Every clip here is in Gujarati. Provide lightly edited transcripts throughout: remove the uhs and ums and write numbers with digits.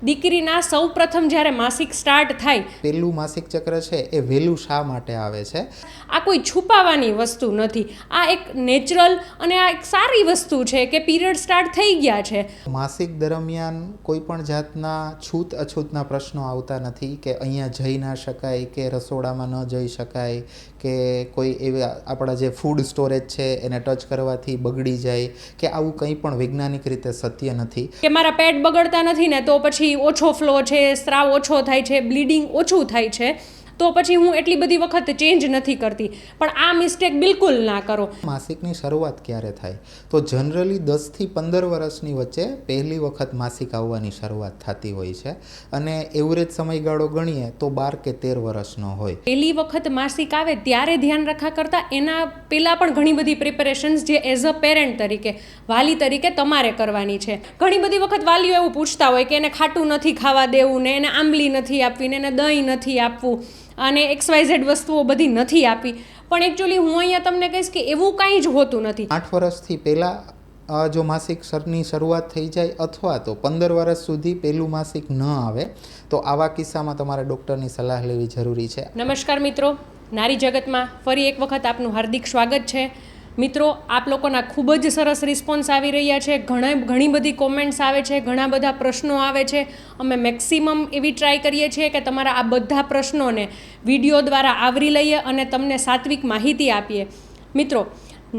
દીકરીના સૌ પ્રથમ જ્યારે માસિક સ્ટાર્ટ થાય, પહેલું માસિક ચક્ર છે એ વહેલું શા માટે આવે છે? આ કોઈ છુપાવવાની વસ્તુ નથી, આ એક નેચરલ અને આ એક સારી વસ્તુ છે કે પીરિયડ સ્ટાર્ટ થઈ ગયા છે. માસિક દરમિયાન કોઈ પણ જાતના છૂત અછૂતના પ્રશ્નો આવતા નથી કે અહીંયા જઈ ના શકાય, કે રસોડામાં ન જઈ શકાય, કે કોઈ એવા આપણા જે ફૂડ સ્ટોરેજ છે એને ટચ કરવાથી બગડી જાય, કે આવું કંઈ પણ વૈજ્ઞાનિક રીતે સત્ય નથી. કે મારા પેટ બગડતા નથી ને તો પછી ઓછો ફ્લો છે, સ્ત્રાવ ઓછો થાય છે, બ્લીડિંગ ઓછું થાય છે, તો પછી હું એટલી બધી વખત ચેન્જ નથી કરતી. પણ આ મિસ્ટેક બિલકુલ ના કરો. માસિકની શરૂઆત ક્યારે થાય? તો જનરલી 10 થી 15 વર્ષની વચ્ચે પહેલી વખત માસિક આવવાની શરૂઆત થતી હોય છે, અને એવરેજ સમયગાળો ગણીએ તો 12 કે 13 વર્ષનો હોય. પહેલી વખત માસિક આવે ત્યારે ધ્યાન રાખવા કરતાં એના પહેલાં પણ ઘણી બધી પ્રિપેરેશન્સ જે એઝ અ પેરેન્ટ તરીકે, વાલી તરીકે તમારે કરવાની છે. ઘણી બધી વખત વાલીઓ એવું પૂછતા હોય કે એને ખાટું નથી ખાવા દેવું, ને એને આંબલી નથી આપવી, ને એને દહીં નથી આપવું, અને XYZ વસ્તુઓ બધી નથી આપી. પણ એકચ્યુઅલી હું અહીંયા તમને કહીશ કે એવું કાંઈ જ હોતું નથી. 8 વર્ષથી પહેલાં જો માસિકની શરૂઆત થઈ જાય, અથવા તો 15 વર્ષ સુધી પહેલું માસિક ન આવે, તો આવા કિસ્સામાં તમારે ડૉક્ટરની સલાહ લેવી જરૂરી છે. નમસ્કાર મિત્રો, નારી જગતમાં ફરી એક વખત આપનું હાર્દિક સ્વાગત છે. મિત્રો, આપ લોકોના ખૂબ જ સરસ રિસ્પોન્સ આવી રહ્યા છે, ઘણી બધી કોમેન્ટ્સ આવે છે, ઘણા બધા પ્રશ્નો આવે છે. અમે મેક્સિમમ એવી ટ્રાય કરીએ છીએ કે તમારા આ બધા પ્રશ્નોને વિડીયો દ્વારા આવરી લઈએ અને તમને સાત્વિક માહિતી આપીએ. મિત્રો,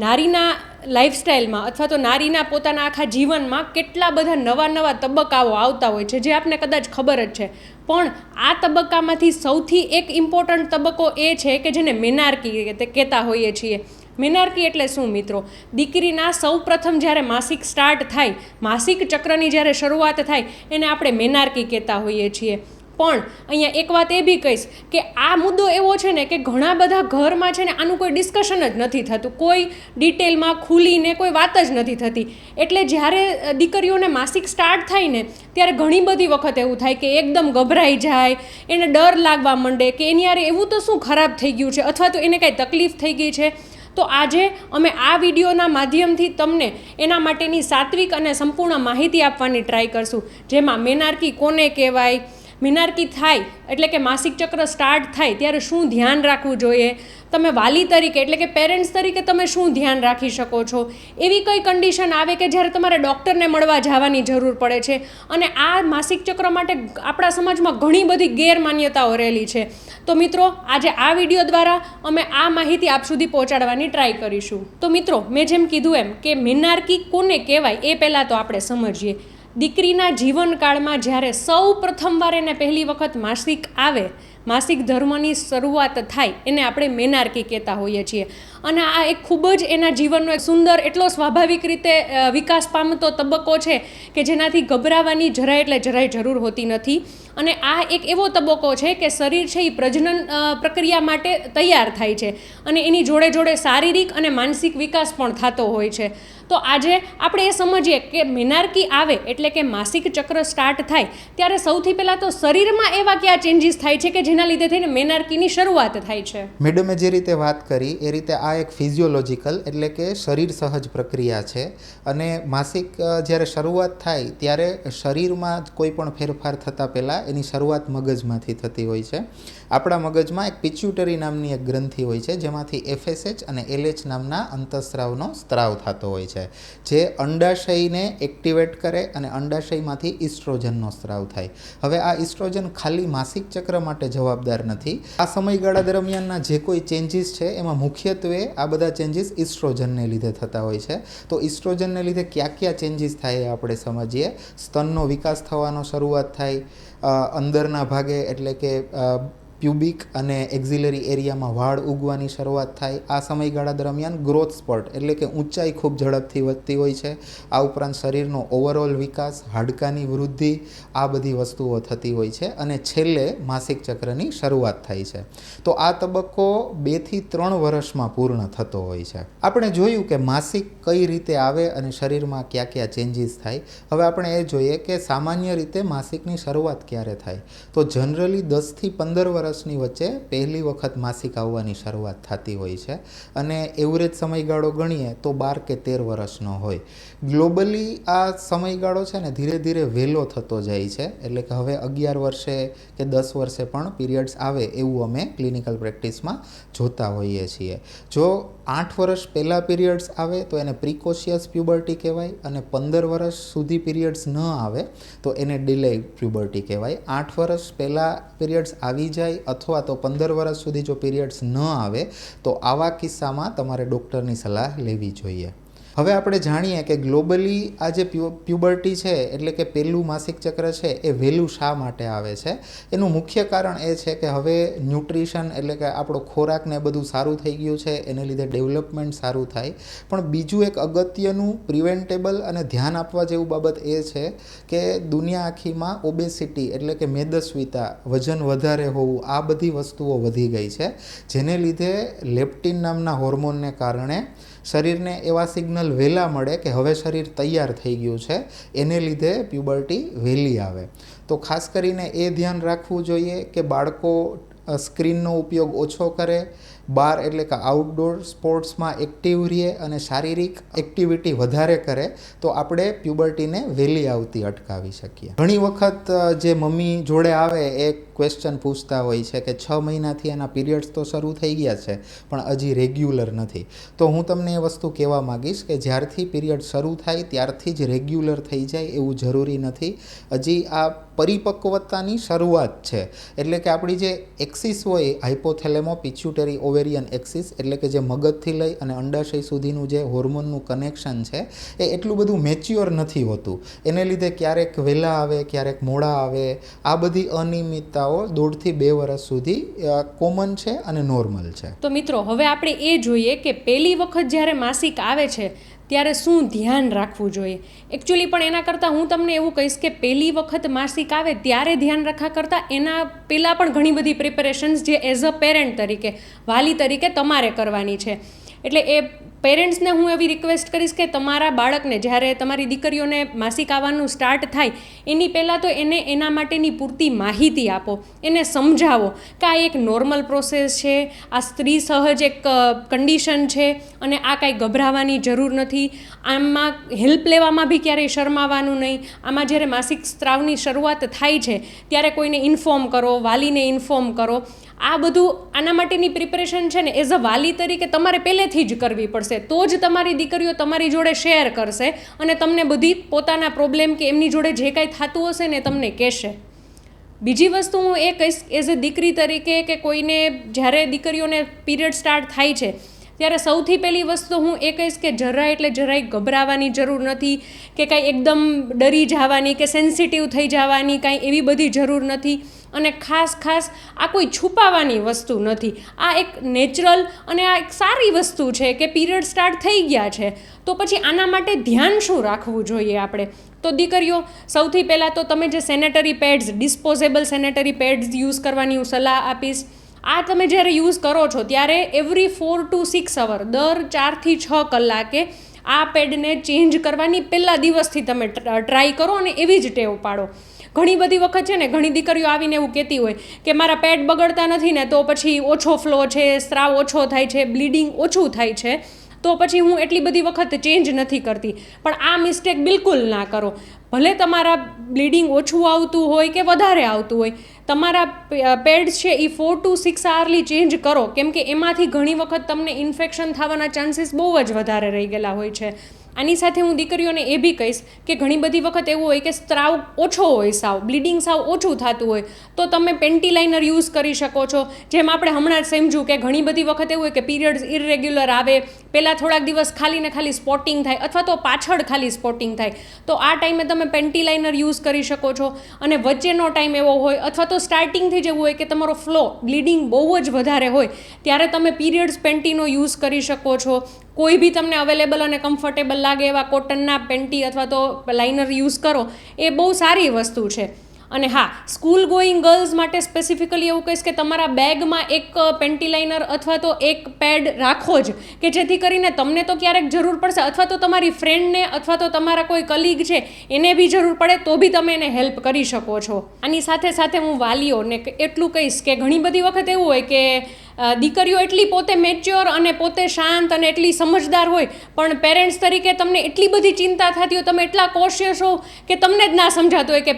નારીના લાઈફસ્ટાઈલમાં અથવા તો નારીના પોતાના આખા જીવનમાં કેટલા બધા નવા તબક્કાઓ આવતા હોય છે, જે આપને કદાચ ખબર જ છે. પણ આ તબક્કામાંથી સૌથી એક ઇમ્પોર્ટન્ટ તબક્કો એ છે કે જેને મેનાર્કી કહેતા હોઈએ છીએ. મેનાર્કી એટલે શું મિત્રો? દીકરીના સૌ પ્રથમ જ્યારે માસિક સ્ટાર્ટ થાય, માસિક ચક્રની જ્યારે શરૂઆત થાય, એને આપણે મેનાર્કી કહેતા હોઈએ છીએ. પણ અહીંયા એક વાત એ બી કહીશ કે આ મુદ્દો એવો છે ને કે ઘણા બધા ઘરમાં છે ને આનું કોઈ ડિસ્કશન જ નથી થતું, કોઈ ડિટેલમાં ખુલીને કોઈ વાત જ નથી થતી. એટલે જ્યારે દીકરીઓને માસિક સ્ટાર્ટ થાય ને ત્યારે ઘણી બધી વખત એવું થાય કે એકદમ ગભરાઈ જાય, એને ડર લાગવા માંડે કે એની યાર એવું તો શું ખરાબ થઈ ગયું છે, અથવા તો એને કાંઈ તકલીફ થઈ ગઈ છે. તો આજે અમે આ વિડીયોના માધ્યમથી તમને એના માટેની સાત્વિક અને સંપૂર્ણ માહિતી આપવાની ટ્રાય કરશું, જેમાં મેનાર્કી કોને કહેવાય, મેનાર્કી થાય એટલે કે માસિક ચક્ર સ્ટાર્ટ થાય ત્યારે શું ધ્યાન રાખવું જોઈએ, તમે વાલી તરીકે એટલે કે પેરેન્ટ્સ તરીકે તમે શું ધ્યાન રાખી શકો છો, એવી કઈ કન્ડિશન આવે કે જ્યારે તમારે ડૉક્ટરને મળવા જવાની જરૂર પડે છે. અને આ માસિક ચક્ર માટે આપણા સમાજમાં ઘણી બધી ગેરમાન્યતાઓ રહેલી છે. તો મિત્રો, આજે આ વિડીયો દ્વારા અમે આ માહિતી આપ સુધી પહોંચાડવાની ટ્રાય કરીશું. તો મિત્રો, મેં જેમ કીધું એમ કે મેનાર્કી કોને કહેવાય એ પહેલાં તો આપણે સમજીએ. દીકરીના જીવનકાળમાં જ્યારે સૌ પ્રથમવાર એને પહેલી વખત માસિક આવે, માસિક ધર્મની શરૂઆત થાય, એને આપણે મેનાર્કી કહેતા હોઈએ છીએ. અને આ એક ખૂબ જ એના જીવનનો એક સુંદર, એટલો સ્વાભાવિક રીતે વિકાસ પામતો તબક્કો છે કે જેનાથી ગભરાવાની જરાય જરૂર હોતી નથી. અને આ એક એવો તબક્કો છે કે શરીર છે એ પ્રજનન પ્રક્રિયા માટે તૈયાર થાય છે, અને એની જોડે જોડે શારીરિક અને માનસિક વિકાસ પણ થતો હોય છે. તો આજે આપણે એ સમજીએ કે મેનાર્કી આવે એટલે કે માસિક ચક્ર સ્ટાર્ટ થાય ત્યારે સૌથી પહેલાં તો શરીરમાં એવા કયા ચેન્જીસ થાય છે કે જેના લીધે થઈને મેનાર્કીની શરૂઆત થાય છે. મેડમે જે રીતે વાત કરી એ રીતે આ એક ફિઝિયોલોજિકલ એટલે કે શરીર સહજ પ્રક્રિયા છે. અને માસિક જ્યારે શરૂઆત થાય ત્યારે શરીરમાં કોઈ પણ ફેરફાર થતાં પહેલાં એની શરૂઆત મગજમાંથી થતી હોય છે. આપણા મગજમાં એક પિચ્યુટરી નામની એક ગ્રંથિ હોય છે, જેમાંથી FSH અને LH નામના અંતઃસ્રાવનો સ્ત્રાવ થતો હોય છે, જે અંડાશયને એક્ટિવેટ કરે અને અંડાશયમાંથી ઇસ્ટ્રોજનનો સ્ત્રાવ થાય. હવે આ ઇસ્ટ્રોજન ખાલી માસિક ચક્ર માટે જવાબદાર નથી. આ સમયગાળા દરમિયાનના જે કોઈ ચેન્જીસ છે એમાં મુખ્યત્વે આ બધા ચેન્જીસ ઇસ્ટ્રોજનને લીધે થતા હોય છે. તો ઇસ્ટ્રોજનને લીધે કયા ચેન્જીસ થાય એ આપણે સમજીએ. સ્તનનો વિકાસ થવાનો શરૂઆત થાય, અંદરના ભાગે એટલે કે પ્યુબિક અને એક્ઝિલરી એરિયામાં વાળ ઉગવાની શરૂઆત થાય. આ સમયગાળા દરમિયાન ગ્રોથ સ્પર્ટ એટલે કે ઊંચાઈ ખૂબ ઝડપથી વધતી હોય છે. આ ઉપરાંત શરીરનો ઓવરઓલ વિકાસ, હાડકાની વૃદ્ધિ, આ બધી વસ્તુઓ થતી હોય છે. અને છેલ્લે માસિક ચક્રની શરૂઆત થાય છે. તો આ તબક્કો 2 થી 3 વર્ષમાં પૂર્ણ થતો હોય છે. આપણે જોયું કે માસિક કઈ રીતે આવે અને શરીરમાં કયા ચેન્જીસ થાય. હવે આપણે એ જોઈએ કે સામાન્ય રીતે માસિકની શરૂઆત ક્યારે થાય. તો જનરલી 10 થી 15 વર્ષ વર્ષની વચ્ચે પહેલી વખત માસિક આવવાની શરૂઆત થતી હોય છે અને એવરેજ સમયગાળો ગણીએ તો 12 કે 13 વર્ષનો હોય. ગ્લોબલી આ સમયગાળો છે ને ધીરે ધીરે વહેલો થતો જાય છે, એટલે કે હવે 11 વર્ષે કે 10 વર્ષે પણ પીરિયડ્સ આવે એવું અમે ક્લિનિકલ પ્રેક્ટિસમાં જોતા હોઈએ છીએ. જો 8 વર્ષ પહેલાં પીરિયડ્સ આવે તો એને પ્રિકોશિયસ પ્યુબર્ટી કહેવાય અને 15 વર્ષ સુધી પીરિયડ્સ ન આવે તો એને ડિલે પ્યુબર્ટી કહેવાય. 8 વર્ષ પહેલાં પીરિયડ્સ આવી જાય અથવા તો 15 વર્ષ સુધી જો પીરિયડ્સ ન આવે તો આવા કિસ્સામાં તમારે ડૉક્ટરની સલાહ લેવી જોઈએ. હવે આપણે જાણીએ કે ગ્લોબલી આ જે પ્યુબર્ટી છે એટલે કે પહેલું માસિક ચક્ર છે એ વહેલું શા માટે આવે છે. એનું મુખ્ય કારણ એ છે કે હવે ન્યુટ્રિશન એટલે કે આપણો ખોરાક ને બધું સારું થઈ ગયું છે, એને લીધે ડેવલપમેન્ટ સારું થાય. પણ બીજું એક અગત્યનું પ્રિવેન્ટેબલ અને ધ્યાન આપવા જેવું બાબત એ છે કે દુનિયા આખીમાં ઓબેસિટી એટલે કે મેદસ્વીતા, વજન વધારે હોવું, આ બધી વસ્તુઓ વધી ગઈ છે, જેને લીધે લેપ્ટિન નામના હોર્મોનને કારણે શરીરને એવા સિગ્નલ વહેલા મળે કે હવે શરીર તૈયાર થઈ ગયું છે, એને લીધે પ્યુબર્ટી વહેલી આવે. તો ખાસ કરીને એ ધ્યાન રાખવું જોઈએ કે બાળકો સ્ક્રીનનો ઉપયોગ ઓછો કરે, બહાર એટલે કે આઉટડોર સ્પોર્ટ્સમાં એક્ટિવ રહે અને શારીરિક એક્ટિવિટી વધારે કરે તો આપણે પ્યુબર્ટીને વહેલી આવતી અટકાવી શકીએ. ઘણી વખત જે મમ્મી જોડે આવે એ ક્વેશ્ચન પૂછતા હોય છે કે 6 મહિનાથી એના પીરિયડ્સ તો શરૂ થઈ ગયા છે પણ હજી રેગ્યુલર નથી. તો હું તમને એ વસ્તુ કહેવા માગીશ કે જ્યારથી પીરિયડ શરૂ થાય ત્યારથી જ રેગ્યુલર થઈ જાય એવું જરૂરી નથી. હજી આ પરિપક્વતાની શરૂઆત છે. એટલે કે આપણી જે એક્સિસ હોય હાઇપોથેલેમો પિચ્યુટરી ઓવેરિયન એક્સિસ એટલે કે જે મગજથી લઈ અને અંડાશય સુધીનું જે હોર્મોનનું કનેક્શન છે એ એટલું બધું મેચ્યોર નથી હોતું. એને લીધે ક્યારેક વહેલા આવે, ક્યારેક મોડા આવે. આ બધી અનિયમિતતાઓ 1.5 થી 2 વર્ષ સુધી કોમન છે અને નોર્મલ છે. તો મિત્રો હવે આપણે એ જોઈએ કે પહેલી વખત જ્યારે માસિક આવે છે ત્યારે શું ધ્યાન રાખવું જોઈએ. એકચ્યુઅલી પણ એના કરતાં હું તમને એવું કહીશ કે પહેલી વખત માસિક આવે ત્યારે ધ્યાન રાખવા કરતાં એના પહેલાં પણ ઘણી બધી પ્રિપેરેશન્સ જે એઝ અ પેરેન્ટ તરીકે, વાલી તરીકે તમારે કરવાની છે. એટલે એ પેરેન્ટ્સને હું એવી રિક્વેસ્ટ કરીશ કે તમારા બાળકને જ્યારે તમારી દીકરીઓને માસિક આવવાનું સ્ટાર્ટ થાય એની પહેલાં તો એને એના માટેની પૂરતી માહિતી આપો, એને સમજાવો કે આ એક નોર્મલ પ્રોસેસ છે, આ સ્ત્રી સહજ એક કન્ડિશન છે અને આ કાંઈ ગભરાવાની જરૂર નથી. આમાં હેલ્પ લેવામાં બી ક્યારેય શરમાવાનું નહીં. આમાં જ્યારે માસિક સ્ત્રાવની શરૂઆત થાય છે ત્યારે કોઈને ઇન્ફોર્મ કરો, વાલીને ઇન્ફોર્મ કરો. આ બધું આના માટેની પ્રિપેરેશન છે ને એઝ અ વાલી તરીકે તમારે પહેલેથી જ કરવી પડશે. તો જ તમારી દીકરીઓ તમારી જોડે શેર કરશે અને તમને બધી પોતાના પ્રોબ્લેમ કે એમની જોડે જે કાંઈ થતું હશે ને તમને કહેશે. બીજી વસ્તુ હું એ કહીશ એઝ અ દીકરી તરીકે કે કોઈને જ્યારે દીકરીઓને પીરિયડ સ્ટાર્ટ થાય છે ત્યારે સૌથી પહેલી વસ્તુ હું એ કહીશ કે જરાય ગભરાવાની જરૂર નથી કે કાંઈ એકદમ ડરી જવાની કે સેન્સિટિવ થઈ જવાની કાંઈ એવી બધી જરૂર નથી. અને ખાસ આ કોઈ છુપાવવાની વસ્તુ નથી. આ એક નેચરલ અને આ એક સારી વસ્તુ છે કે પીરિયડ સ્ટાર્ટ થઈ ગયા છે તો પછી આના માટે ધ્યાન શું રાખવું જોઈએ આપણે. તો દીકરીઓ સૌથી પહેલાં તો તમે જે sanitary pads, disposable sanitary pads use કરવાની હું સલાહ આપીશ. આ તમે જ્યારે યુઝ કરો છો ત્યારે એવરી 4 to 6 અવર, દર 4 થી 6 કલાકે આ પેડને ચેન્જ કરવાની પહેલા દિવસથી તમે ટ્રાય કરો અને એવી જ ટેવ પાડો. ઘણી બધી વખત છે ને ઘણી દીકરીઓ આવીને એવું કહેતી હોય કે મારા પેડ બગડતા નથી ને તો પછી ઓછો ફ્લો છે, સ્ત્રાવ ઓછો થાય છે, બ્લીડિંગ ઓછું થાય છે તો પછી હું એટલી બધી વખત ચેન્જ નથી કરતી. પણ આ મિસ્ટેક બિલકુલ ના કરો. ભલે તમારા બ્લીડિંગ ઓછું આવતું હોય કે વધારે આવતું હોય, તમારા પેડ્સ છે એ 4 to 6 આવરલી ચેન્જ કરો, કેમ કે એમાંથી ઘણી વખત તમને ઇન્ફેક્શન થવાના ચાન્સીસ બહુ જ વધારે રહી ગયેલા હોય છે. આની સાથે હું દીકરીઓને એ બી કહીશ કે ઘણી બધી વખત એવું હોય કે સ્ત્રાવ ઓછો હોય, સાવ બ્લીડિંગ સાવ ઓછું થતું હોય તો તમે પેન્ટી લાઇનર યુઝ કરી શકો છો. જેમ આપણે હમણાં જ સમજ્યું કે ઘણી બધી વખત એવું હોય કે પીરિયડ્સ ઇરેગ્યુલર આવે, પહેલાં થોડાક દિવસ ખાલી ને ખાલી સ્પોટિંગ થાય અથવા તો પાછળ ખાલી સ્પોટિંગ થાય, તો આ ટાઈમે તમે પેન્ટી લાઇનર યુઝ કરી શકો છો. અને વચ્ચેનો ટાઈમ એવો હોય અથવા તો સ્ટાર્ટિંગથી જ એવું હોય કે તમારો ફ્લો બ્લીડિંગ બહુ જ વધારે હોય ત્યારે તમે પીરિયડ્સ પેન્ટીનો યુઝ કરી શકો છો. કોઈ બી તમને અવેલેબલ અને કમ્ફર્ટેબલ લાગે એવા કોટનના પેન્ટી અથવા તો લાઇનર યુઝ કરો, એ બહુ સારી વસ્તુ છે. અને હા, સ્કૂલ ગોઈંગ ગર્લ્સ માટે સ્પેસિફિકલી એવું કહીશ કે તમારા બેગમાં એક પેન્ટી લાઇનર અથવા તો એક પેડ રાખો જ, કે જેથી કરીને તમને તો ક્યારેક જરૂર પડશે અથવા તો તમારી ફ્રેન્ડને અથવા તો તમારા કોઈ કલીગ છે એને બી જરૂર પડે તો બી તમે એને હેલ્પ કરી શકો છો. આની સાથે સાથે હું વાલીઓને એટલું કહીશ કે ઘણી બધી વખત એવું હોય કે દીકરીઓ એટલી પોતે મેચ્યોર અને પોતે શાંત અને એટલી સમજદાર હોય, પણ પેરેન્ટ્સ તરીકે તમને એટલી બધી ચિંતા થતી હોય, તમે એટલા કોશિયસ હો કે તમને જ ના સમજાતું હોય કે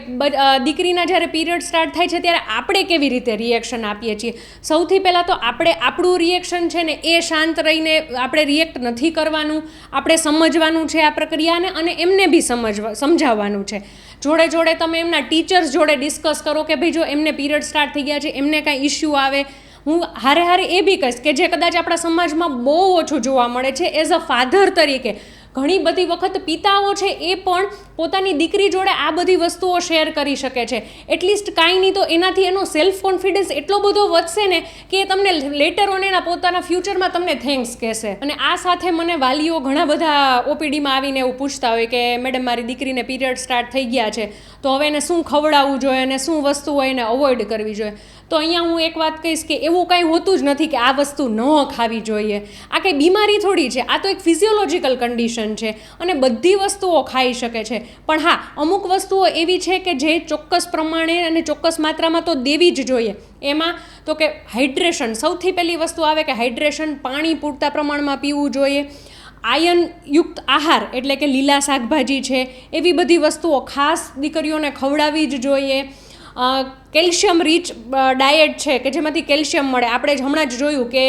દીકરીના જ્યારે પીરિયડ સ્ટાર્ટ થાય છે ત્યારે આપણે કેવી રીતે રિએક્શન આપીએ છીએ. સૌથી પહેલાં તો આપણે આપણું રિએક્શન છે ને એ શાંત રહીને આપણે રિએક્ટ નથી કરવાનું, આપણે સમજવાનું છે આ પ્રક્રિયાને અને એમને બી સમજાવવાનું છે. જોડે જોડે તમે એમના ટીચર્સ જોડે ડિસ્કસ કરો કે ભાઈ જો એમને પીરિયડ સ્ટાર્ટ થઈ ગયા છે, એમને કાંઈ ઇસ્યુ આવે. હું હારે એ બી કહીશ કે જે કદાચ આપણા સમાજમાં બહુ ઓછું જોવા મળે છે, એઝ અ ફાધર તરીકે ઘણી બધી વખત પિતાઓ છે એ પણ પોતાની દીકરી જોડે આ બધી વસ્તુઓ શેર કરી શકે છે. એટલીસ્ટ કાંઈ નહીં તો એનાથી એનો સેલ્ફ કોન્ફિડન્સ એટલો બધો વધશે ને કે એ તમને લેટર ઓન એના પોતાના ફ્યુચરમાં તમને થેન્ક્સ કહેશે. અને આ સાથે મને વાલીઓ ઘણા બધા ઓપીડીમાં આવીને એવું પૂછતા હોય કે મેડમ મારી દીકરીને પીરિયડ સ્ટાર્ટ થઈ ગયા છે તો હવે એને શું ખવડાવવું જોઈએ અને શું વસ્તુ હોય એને અવોઇડ કરવી જોઈએ. તો અહીંયા હું એક વાત કહીશ કે એવું કાંઈ હોતું જ નથી કે આ વસ્તુ ન ખાવી જોઈએ. આ કંઈ બીમારી થોડી છે, આ તો એક ફિઝિયોલોજિકલ કન્ડિશન છે અને બધી વસ્તુઓ ખાઈ શકે છે. પણ હા, અમુક વસ્તુઓ એવી છે કે જે ચોક્કસ પ્રમાણે અને ચોક્કસ માત્રામાં તો દેવી જ જોઈએ. એમાં તો કે હાઇડ્રેશન, સૌથી પહેલી વસ્તુ આવે કે હાઇડ્રેશન, પાણી પૂરતા પ્રમાણમાં પીવું જોઈએ. આયનયુક્ત આહાર એટલે કે લીલા શાકભાજી છે એવી બધી વસ્તુઓ ખાસ દીકરીઓને ખવડાવવી જ જોઈએ. કેલ્શિયમ રીચ ડાયટ છે કે જેમાંથી કેલ્શિયમ મળે. આપણે જ હમણાં જ જોયું કે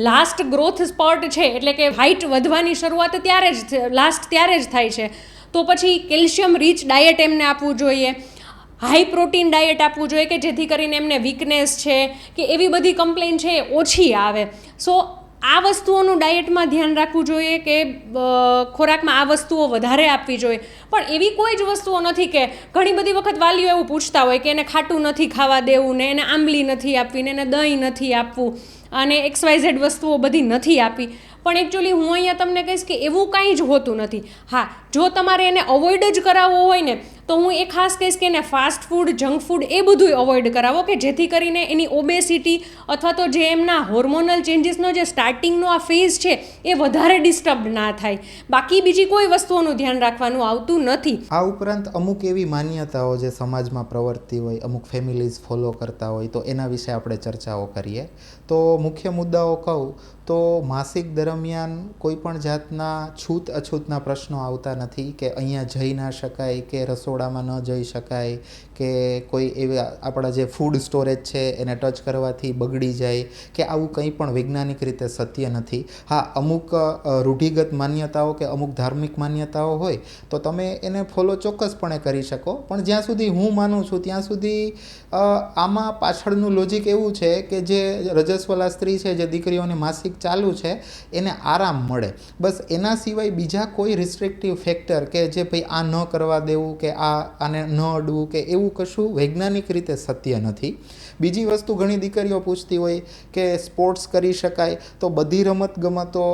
લાસ્ટ ગ્રોથ સ્પર્ટ છે એટલે કે હાઇટ વધવાની શરૂઆત ત્યારે જ થાય છે. તો પછી કેલ્શિયમ રીચ ડાયટ એમને આપવું જોઈએ. હાઈ પ્રોટીન ડાયટ આપવું જોઈએ કે જેથી કરીને એમને વીકનેસ છે કે એવી બધી કમ્પ્લેન છે એ ઓછી આવે. સો આ વસ્તુઓનું ડાયટમાં ધ્યાન રાખવું જોઈએ કે ખોરાકમાં આ વસ્તુઓ વધારે આપવી જોઈએ. પણ એવી કોઈ જ વસ્તુઓ નથી કે ઘણી બધી વખત વાલીઓ એવું પૂછતા હોય કે એને ખાટું નથી ખાવા દેવું ને એને આંબલી નથી આપવી ને એને દહીં નથી આપવું અને XYZ વસ્તુઓ બધી નથી આપવી. પણ એકચ્યુઅલી હું અહીંયા તમને કહીશ કે એવું કાંઈ જ હોતું નથી. હા, જો તમારે એને અવોઇડ જ કરાવવો હોય ને તો હું એ ખાસ કહીશ કે એને ફાસ્ટ ફૂડ, જંક ફૂડ એ બધુંય અવોઇડ કરાવો કે જેથી કરીને એની ઓબેસિટી અથવા તો જે એમના હોર્મોનલ ચેન્જીસનો જે સ્ટાર્ટિંગનો આ ફેઝ છે એ વધારે ડિસ્ટર્બ ના થાય. બાકી બીજી કોઈ વસ્તુઓનું ધ્યાન રાખવાનું આવતું નથી. આ ઉપરાંત અમુક એવી માન્યતાઓ જે સમાજમાં પ્રવર્તી હોય, અમુક ફેમિલીઝ ફોલો કરતા હોય, તો એના વિશે આપણે ચર્ચાઓ કરીએ. તો મુખ્ય મુદ્દાઓ કહું તો માસિક દરમિયાન કોઈ પણ જાતના છૂત અછૂતના પ્રશ્નો આવતા નથી કે અહીંયા જઈ ના શકાય કે રસોડામાં ન જઈ શકાય કે કોઈ એવા આપણા જે ફૂડ સ્ટોરેજ છે એને ટચ કરવાથી બગડી જાય કે આવું કંઈ પણ વૈજ્ઞાનિક રીતે સત્ય નથી. હા, અમુક રૂઢિગત માન્યતાઓ કે અમુક ધાર્મિક માન્યતાઓ હોય તો તમે એને ફોલો ચોક્કસપણે કરી શકો. પણ જ્યાં સુધી હું માનું છું ત્યાં સુધી આમાં પાછળનું લોજિક એવું છે કે જે રજસ્વલા સ્ત્રી છે, જે દીકરીઓને માસિક ચાલુ છે એને આરામ મળે, બસ. એના સિવાય બીજા કોઈ રિસ્ટ્રિક્ટિવ ફેક્ટર કે જે ભાઈ આ ન કરવા દેવું કે આને ન અડવું કે એવું કશું વૈજ્ઞાનિક રીતે સત્ય નથી. બીજી વસ્તુ ઘણી દીકરીઓ પૂછતી હોય કે સ્પોર્ટ્સ કરી શકાય, તો બધી રમતગમતો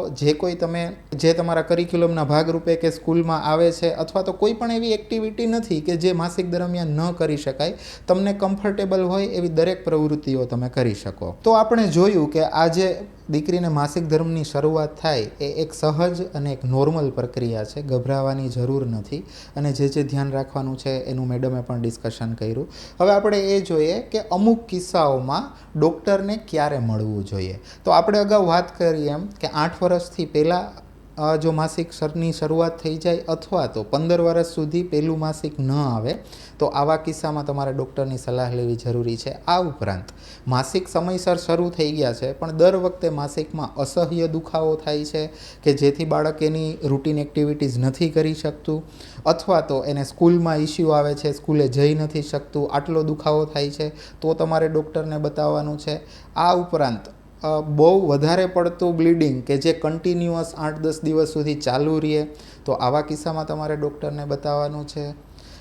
જે તમારા કરિક્યુલમના ભાગરૂપે કે સ્કૂલમાં આવે છે અથવા તો કોઈ પણ એવી એક્ટિવિટી નથી કે જે માસિક દરમિયાન ન કરી શકાય. તમને કમ્ફર્ટેબલ હોય એવી દરેક પ્રવૃત્તિઓ તમે કરી શકો. તો આપણે જોયું કે આજે દીકરીને માસિક ધર્મની શરૂઆત થાય એ એક સહજ અને એક નોર્મલ પ્રક્રિયા છે, ગભરાવાની જરૂર નથી. અને જે ધ્યાન રાખવાનું છે એનું મેડમે પણ ડિસ્કશન કર્યું. હવે આપણે એ જોઈએ કે અમુક કિસ્સાઓમાં ડૉક્ટરને ક્યારે મળવું જોઈએ. તો આપણે અગાઉ વાત કરી એમ કે 8 વર્ષથી પહેલાં જો માસિકની શરૂઆત થઈ જાય અથવા તો 15 વર્ષ સુધી પહેલું માસિક ન આવે તો આવા કિસ્સામાં તમારે ડૉક્ટરની સલાહ લેવી જરૂરી છે. આ ઉપરાંત માસિક સમયસર શરૂ થઈ ગયા છે પણ દર વખતે માસિકમાં અસહ્ય દુખાવો થાય છે કે જેથી બાળક એની રૂટીન એક્ટિવિટીઝ નથી કરી શકતું અથવા તો એને સ્કૂલમાં ઇસ્યુ આવે છે, સ્કૂલે જઈ નથી શકતું, આટલો દુખાવો થાય છે તો તમારે ડૉક્ટરને બતાવવાનું છે. આ ઉપરાંત બહુ વધારે પડતું બ્લીડિંગ કે જે કન્ટિન્યુઅસ 8-10 દિવસ સુધી ચાલુ રહે તો આવા કિસ્સામાં તમારે ડૉક્ટરને બતાવવાનું છે.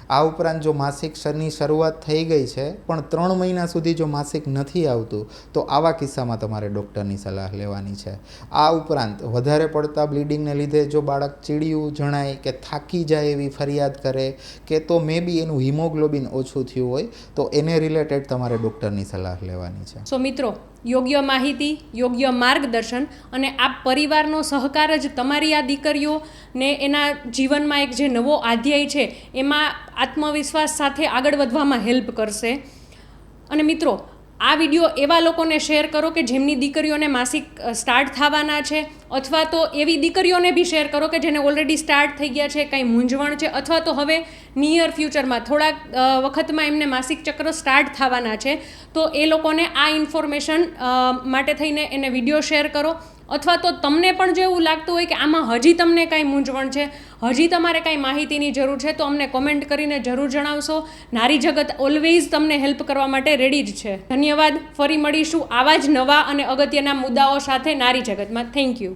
આ ઉપરાંત જો માસિક ની શરૂઆત થઈ ગઈ છે પણ 3 મહિના સુધી જો માસિક નથી આવતું તો આવા કિસ્સામાં તમારે ડૉક્ટરની સલાહ લેવાની છે. આ ઉપરાંત વધારે પડતા બ્લીડિંગને લીધે જો બાળક ચીડિયું જણાય કે થાકી જાય એવી ફરિયાદ કરે કે તો મે બી એનું હિમોગ્લોબિન ઓછું થયું હોય તો એને રિલેટેડ તમારે ડૉક્ટરની સલાહ લેવાની છે. સો મિત્રો, યોગ્ય માહિતી, યોગ્ય માર્ગદર્શન અને આ પરિવારનો સહકાર જ તમારી આ દીકરીઓને એના જીવનમાં એક જે નવો અધ્યાય છે એમાં આત્મવિશ્વાસ સાથે આગળ વધવામાં હેલ્પ કરશે. અને મિત્રો, આ વિડીયો એવા લોકોને શેર કરો કે જેમની દીકરીઓને માસિક સ્ટાર્ટ થવાના છે, અથવા તો એવી દીકરીઓને બી શેર કરો કે જેને ઓલરેડી સ્ટાર્ટ થઈ ગયા છે, કંઈ મૂંઝવણ છે, અથવા તો હવે નિયર ફ્યુચરમાં થોડાક વખતમાં એમને માસિક ચક્ર સ્ટાર્ટ થવાના છે. તો એ લોકોને આ ઇન્ફોર્મેશન માટે થઈને એને વિડીયો શેર કરો. અથવા તો તમને પણ જો એવું લાગતું હોય કે આમાં હજી તમને કાંઈ મૂંઝવણ છે, હજી તમારે કાંઈ માહિતીની જરૂર છે, તો અમને કોમેન્ટ કરીને જરૂર જણાવશો. નારી જગત ઓલવેઝ તમને હેલ્પ કરવા માટે રેડી જ છે. ધન્યવાદ. ફરી મળીશું આવા જ નવા અને અગત્યના મુદ્દાઓ સાથે નારી જગતમાં. Thank you.